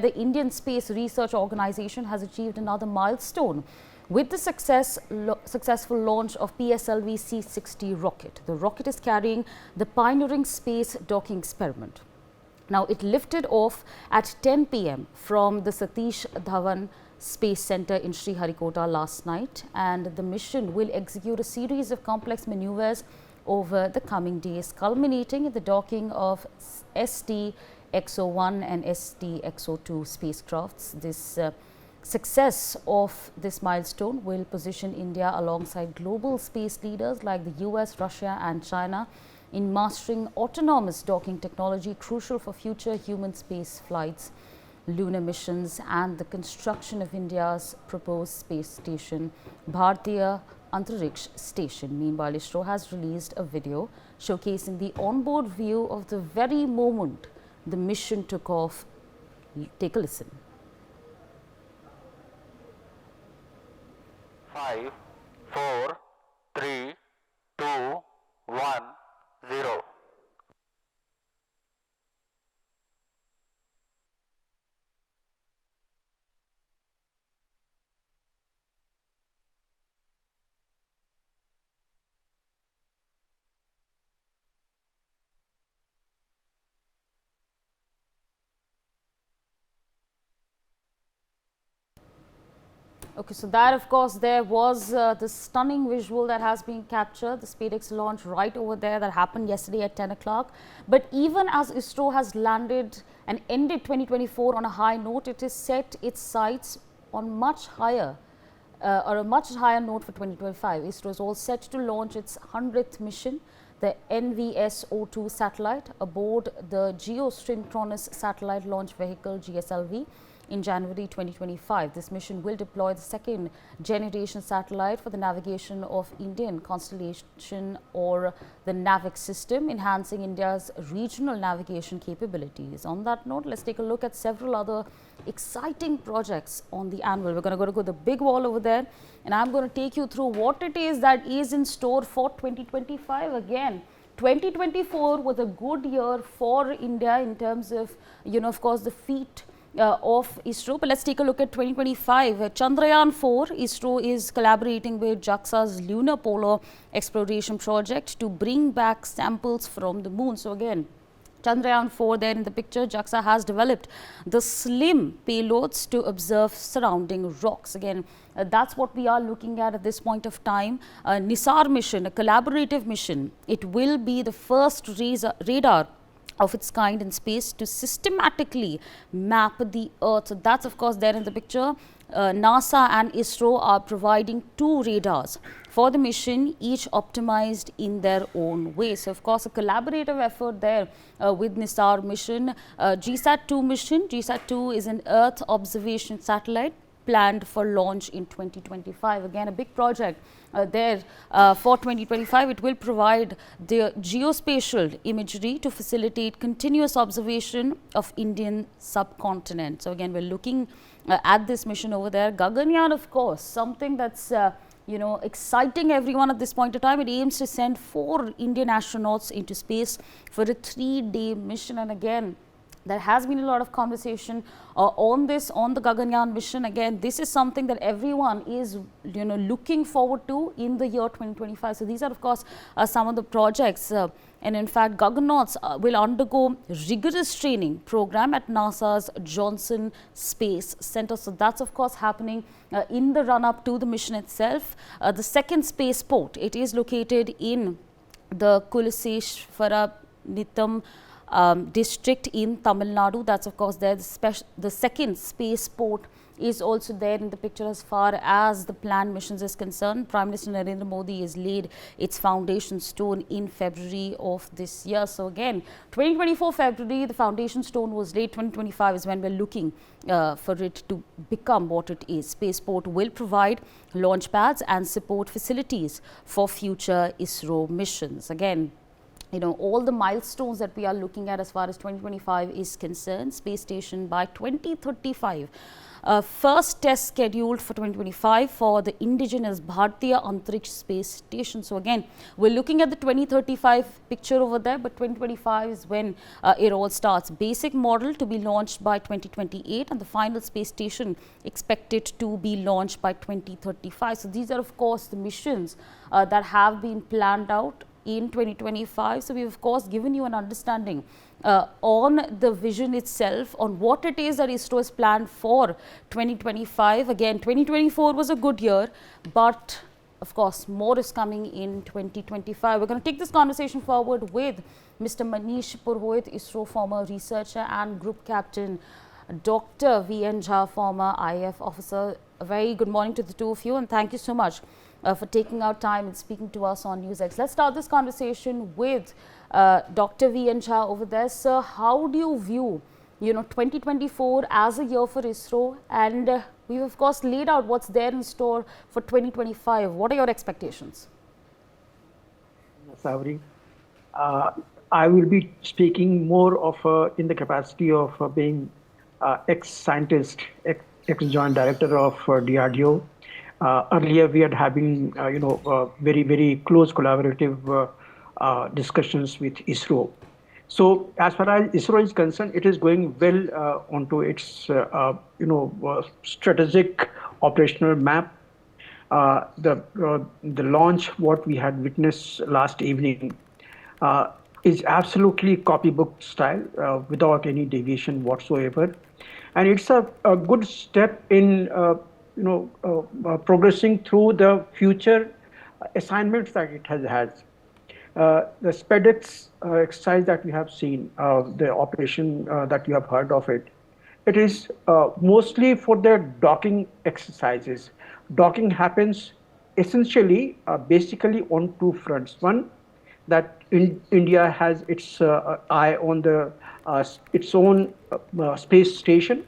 The Indian Space Research Organization has achieved another milestone with the successful launch of PSLV-C60 rocket. The rocket is carrying the pioneering space docking experiment. Now, it lifted off at 10 p.m. from the Satish Dhawan Space Centre in Sriharikota last night, and the mission will execute a series of complex maneuvers over the coming days, culminating in the docking of SDX01 and SDX02 spacecrafts. This success of this milestone will position India alongside global space leaders like the US, Russia and China in mastering autonomous docking technology crucial for future human space flights, lunar missions and the construction of India's proposed space station, Bharatiya Antariksh Station. Meanwhile, ISRO has released a video showcasing the onboard view of the very moment the mission took off. Take a listen. 5, 4, 3, 2, 1, 0. Okay, so that of course there was the stunning visual that has been captured, the SpaceX launch right over there that happened yesterday at 10 o'clock. But even as ISRO has landed and ended 2024 on a high note, it is set its sights on much higher or a much higher note for 2025. ISRO is all set to launch its 100th mission, the NewsX02 satellite aboard the geosynchronous satellite launch vehicle GSLV. In January 2025. This mission will deploy the second generation satellite for the navigation of Indian constellation or the NewsX system, enhancing India's regional navigation capabilities. On that note, let's take a look at several other exciting projects on the anvil. We're going to go to the big wall over there, and I'm going to take you through what it is that is in store for 2025. Again, 2024 was a good year for India in terms of, of course, the feat of ISRO. But let's take a look at 2025. Chandrayaan 4, ISRO is collaborating with JAXA's lunar polar exploration project to bring back samples from the moon. So again, Chandrayaan 4 there in the picture, JAXA has developed the slim payloads to observe surrounding rocks. Again, that's what we are looking at this point of time. NISAR mission, a collaborative mission. It will be the first radar of its kind in space to systematically map the Earth. So that's of course there in the picture. NASA and ISRO are providing 2 radars for the mission, each optimized in their own way. So of course a collaborative effort there with NISAR mission. GSAT-2 mission. GSAT-2 is an Earth observation satellite planned for launch in 2025. Again, a big project there for 2025. It will provide the geospatial imagery to facilitate continuous observation of Indian subcontinent. So again, we're looking at this mission over there. Gaganyaan, of course, something that's exciting everyone at this point of time. It aims to send 4 Indian astronauts into space for a 3-day mission. And again, there has been a lot of conversation on the Gaganyaan mission. Again, this is something that everyone is, looking forward to in the year 2025. So these are, of course, some of the projects. And in fact, Gaganauts will undergo rigorous training program at NASA's Johnson Space Centre. So that's, of course, happening in the run-up to the mission itself. The second spaceport, it is located in the Kulaseshwara Nitham district in Tamil Nadu. That's of course there. The second spaceport is also there in the picture as far as the planned missions is concerned. Prime Minister Narendra Modi has laid its foundation stone in February of this year. So again, 2024 February, the foundation stone was laid. 2025 is when we're looking for it to become what it is. Spaceport will provide launch pads and support facilities for future ISRO missions. Again, all the milestones that we are looking at as far as 2025 is concerned. Space station by 2035. First test scheduled for 2025 for the indigenous Bharatiya Antariksh Space Station. So again, we're looking at the 2035 picture over there, but 2025 is when it all starts. Basic model to be launched by 2028 and the final space station expected to be launched by 2035. So these are of course the missions that have been planned out in 2025. So we've of course given you an understanding on the vision itself, on what it is that ISRO has planned for 2025. Again, 2024 was a good year, but of course more is coming in 2025. We're going to take this conversation forward with Mr. Manish Purohit, ISRO former researcher, and Group Captain Dr. V.N. Jha, former IF officer. A very good morning to the two of you, and thank you so much for taking out time and speaking to us on NewsX. Let's start this conversation with Dr. V.N. Jha over there. Sir, how do you view 2024 as a year for ISRO, and we've of course laid out what's there in store for 2025. What are your expectations? Savri, I will be speaking more of in the capacity of being ex-scientist, ex-joint director of DRDO. Earlier, we had having very, very close collaborative discussions with ISRO. So, as far as ISRO is concerned, it is going well onto its strategic operational map. The launch, what we had witnessed last evening, is absolutely copybook style, without any deviation whatsoever, and it's a good step in progressing through the future assignments that it has. The SPEDX exercise that we have seen, the operation that you have heard of it, it is mostly for the docking exercises. Docking happens essentially, basically on two fronts. One, that India has its eye on the its own space station,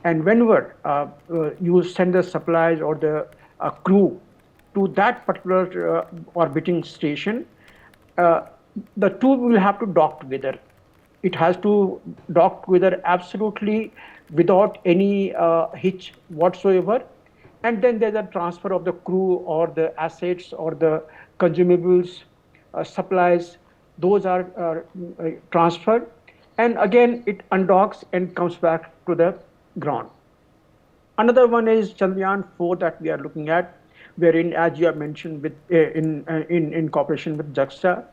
and whenever you send the supplies or the crew to that particular orbiting station, the two will have to dock together. It has to dock together absolutely without any hitch whatsoever, and then there's a transfer of the crew or the assets or the consumables, supplies. Those are transferred, and again it undocks and comes back to the ground. Another one is Chandrayaan-4 that we are looking at, wherein, as you have mentioned, with in cooperation with JAXA,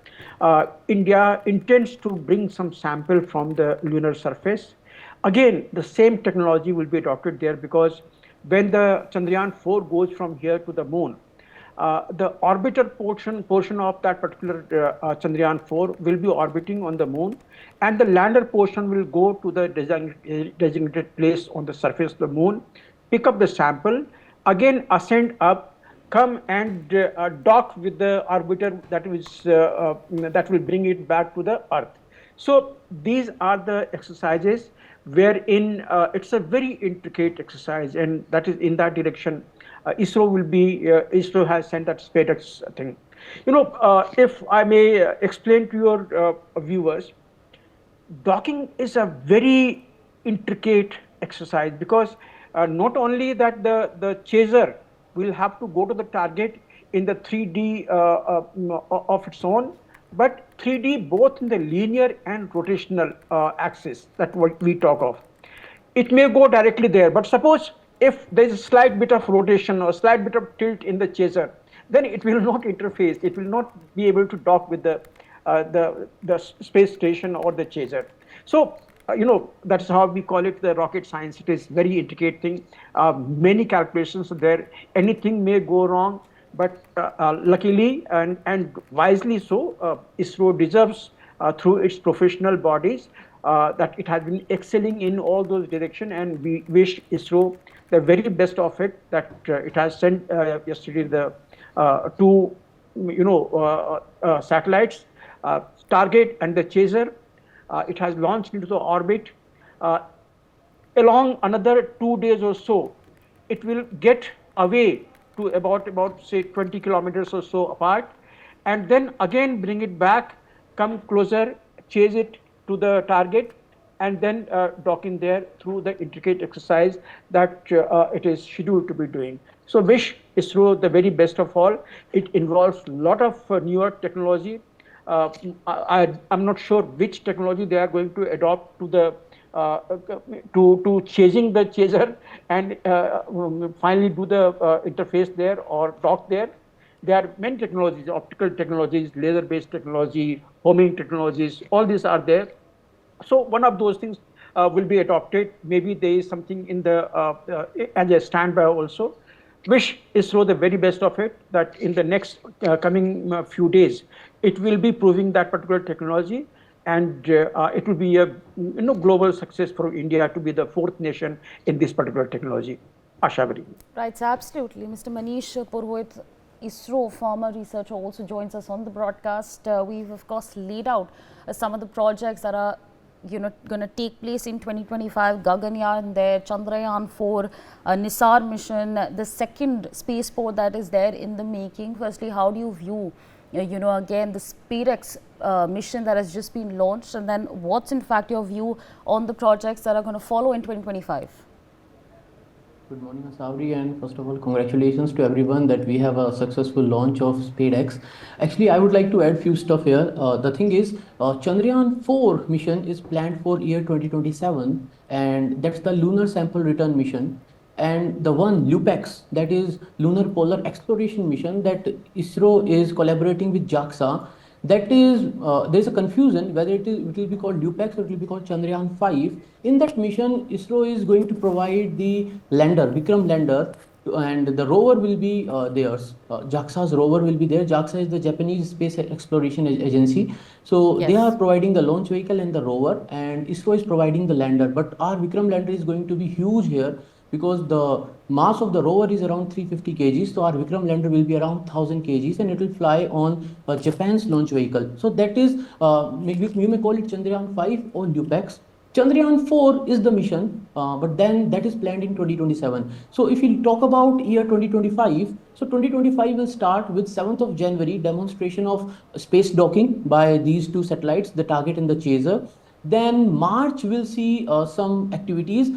India intends to bring some sample from the lunar surface. Again, the same technology will be adopted there, because when the Chandrayaan-4 goes from here to the moon, the orbiter portion of that particular Chandrayaan-4 will be orbiting on the moon, and the lander portion will go to the designated place on the surface of the moon, pick up the sample, again ascend up, come and dock with the orbiter that will bring it back to the Earth. So these are the exercises wherein it's a very intricate exercise, and that is in that direction. ISRO has sent that SPEDX thing. If I may explain to your viewers, docking is a very intricate exercise, because not only that the chaser will have to go to the target in the 3D of its own, but 3D both in the linear and rotational axis, that what we talk of. It may go directly there, but suppose if there is a slight bit of rotation or slight bit of tilt in the chaser, then it will not interface. It will not be able to dock with the space station or the chaser. So that's how we call it the rocket science. It is very intricate thing. Many calculations are there. Anything may go wrong, but luckily and wisely so, ISRO deserves through its professional bodies that it has been excelling in all those directions, and we wish ISRO the very best of it, that it has sent yesterday the two satellites, Target and the Chaser. It has launched into the orbit. Along another 2 days or so, it will get away to about say 20 kilometers or so apart, and then again bring it back, come closer, chase it to the target, and then dock in there through the intricate exercise that it is scheduled to be doing. So wish ISRO the very best of all. It involves a lot of newer technology. I'm not sure which technology they are going to adopt to the to chasing the chaser and finally do the interface there or dock there. There are many technologies, optical technologies, laser-based technology, homing technologies, all these are there. So one of those things will be adopted. Maybe there is something in the as a standby also. Wish ISRO the very best of it, that in the next coming few days, it will be proving that particular technology, and it will be a global success for India to be the fourth nation in this particular technology. Ashavari. Right, so absolutely. Mr. Manish Purwit, ISRO former researcher, also joins us on the broadcast. We've of course laid out some of the projects that are going to take place in 2025. Gaganyaan there, Chandrayaan 4, Nisar mission, the second spaceport that is there in the making. Firstly, how do you view again the SpaceX mission that has just been launched, and then what's in fact your view on the projects that are going to follow in 2025? Good morning, Asawri, and first of all, congratulations to everyone that we have a successful launch of SpaceX. Actually, I would like to add few stuff here. The thing is, Chandrayaan 4 mission is planned for year 2027, and that's the lunar sample return mission. And the one LUPEX, that is Lunar Polar Exploration Mission, that ISRO is collaborating with JAXA. That is, there's a confusion whether it will be called LUPEX or it will be called Chandrayaan 5. In that mission, ISRO is going to provide the lander, Vikram lander, and the rover will be theirs. JAXA's rover will be there. JAXA is the Japanese Space Exploration Agency. So they are providing the launch vehicle and the rover, and ISRO is providing the lander. But our Vikram lander is going to be huge here, because the mass of the rover is around 350 kgs. So our Vikram lander will be around 1000 kgs, and it will fly on Japan's launch vehicle. So that is, you may call it Chandrayaan 5 or LUPEX. Chandrayaan 4 is the mission, but then that is planned in 2027. So if we talk about year 2025, so 2025 will start with 7th of January, demonstration of space docking by these two satellites, the target and the chaser. Then March will see some activities.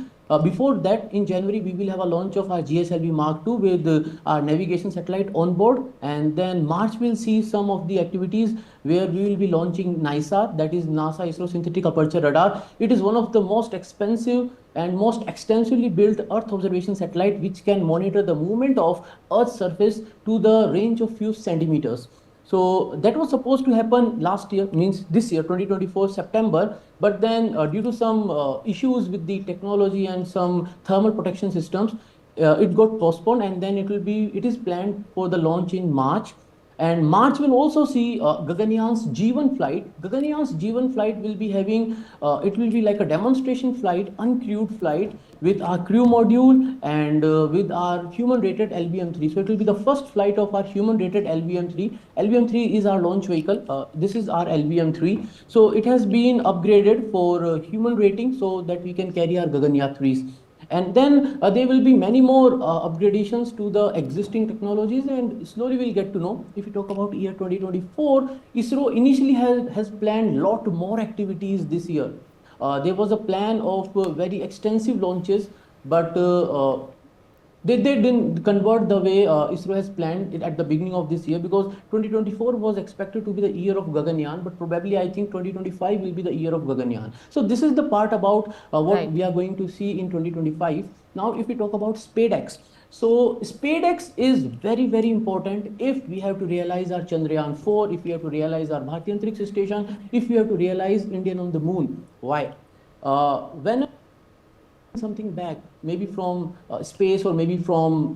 Before that, in January, we will have a launch of our GSLV Mark II with our navigation satellite on board. And then March will see some of the activities where we will be launching NISAR, that is NASA ISRO Synthetic Aperture Radar. It is one of the most expensive and most extensively built Earth observation satellite, which can monitor the movement of Earth's surface to the range of few centimeters. So that was supposed to happen last year, means this year, 2024 September. But then due to some issues with the technology and some thermal protection systems, it got postponed, and then it is planned for the launch in March. And March will also see Gaganyaan's G1 flight. Gaganyaan's G1 flight will be having, it will be like a demonstration flight, uncrewed flight with our crew module and with our human-rated LBM-3. So it will be the first flight of our human-rated LBM-3. LBM-3 is our launch vehicle. This is our LBM-3. So it has been upgraded for human rating so that we can carry our Gaganyaan 3s. And then there will be many more upgradations to the existing technologies, and slowly we'll get to know. If you talk about year 2024, ISRO initially has planned a lot more activities this year. There was a plan of very extensive launches, but they didn't convert the way ISRO has planned it at the beginning of this year, because 2024 was expected to be the year of Gaganyaan, but probably I think 2025 will be the year of Gaganyaan. So this is the part about what we are going to see in 2025. Now, if we talk about SpaceX, so SpaceX is very, very important if we have to realize our Chandrayaan 4, if we have to realize our Bharatiya Antariksh Station, if we have to realize Indian on the moon. Why? When something back, maybe from space or maybe from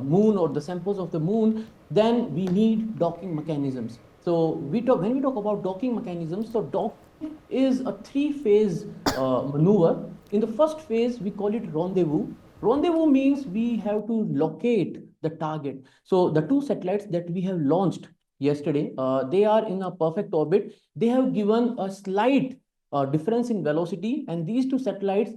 moon or the samples of the moon, then we need docking mechanisms. So when we talk about docking mechanisms, so docking is a three-phase maneuver. In the first phase, we call it rendezvous. Rendezvous means we have to locate the target. So the two satellites that we have launched yesterday, they are in a perfect orbit. They have given a slight difference in velocity, and these two satellites,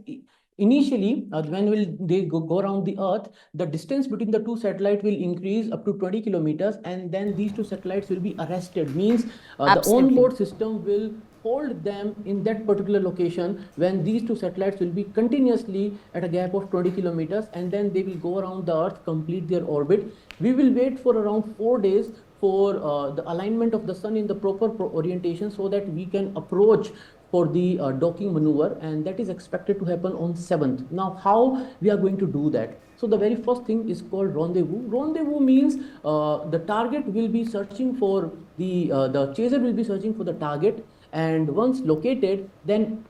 initially, when they go around the Earth, the distance between the two satellites will increase up to 20 kilometers, and then these two satellites will be arrested. Means the onboard system will hold them in that particular location when these two satellites will be continuously at a gap of 20 kilometers, and then they will go around the Earth, complete their orbit. We will wait for around 4 days for the alignment of the sun in the proper orientation, so that we can approach for the docking maneuver, and that is expected to happen on 7th. Now, how we are going to do that? So the very first thing is called rendezvous. Rendezvous means the target will be searching for the chaser will be searching for the target, and once located, then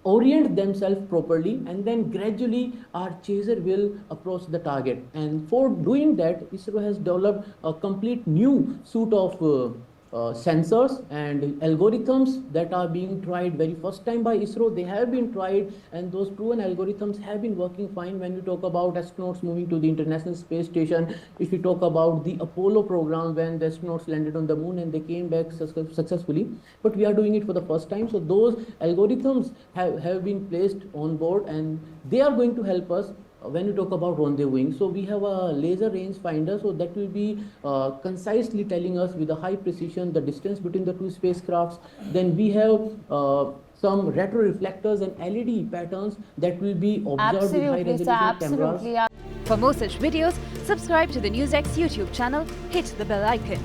orient themselves properly, and then gradually our chaser will approach the target. And for doing that, ISRO has developed a complete new suite of sensors and algorithms that are being tried very first time by ISRO. They have been tried, and those proven algorithms have been working fine when we talk about astronauts moving to the International Space Station. If we talk about the Apollo program, when the astronauts landed on the moon and they came back successfully, but we are doing it for the first time. So those algorithms have been placed on board, and they are going to help us when we talk about rendezvousing. So we have a laser range finder, so that will be concisely telling us with a high precision the distance between the two spacecrafts. Then we have some retro reflectors and LED patterns that will be observed with high resolution cameras. For more such videos, subscribe to the NewsX YouTube channel, hit the bell icon.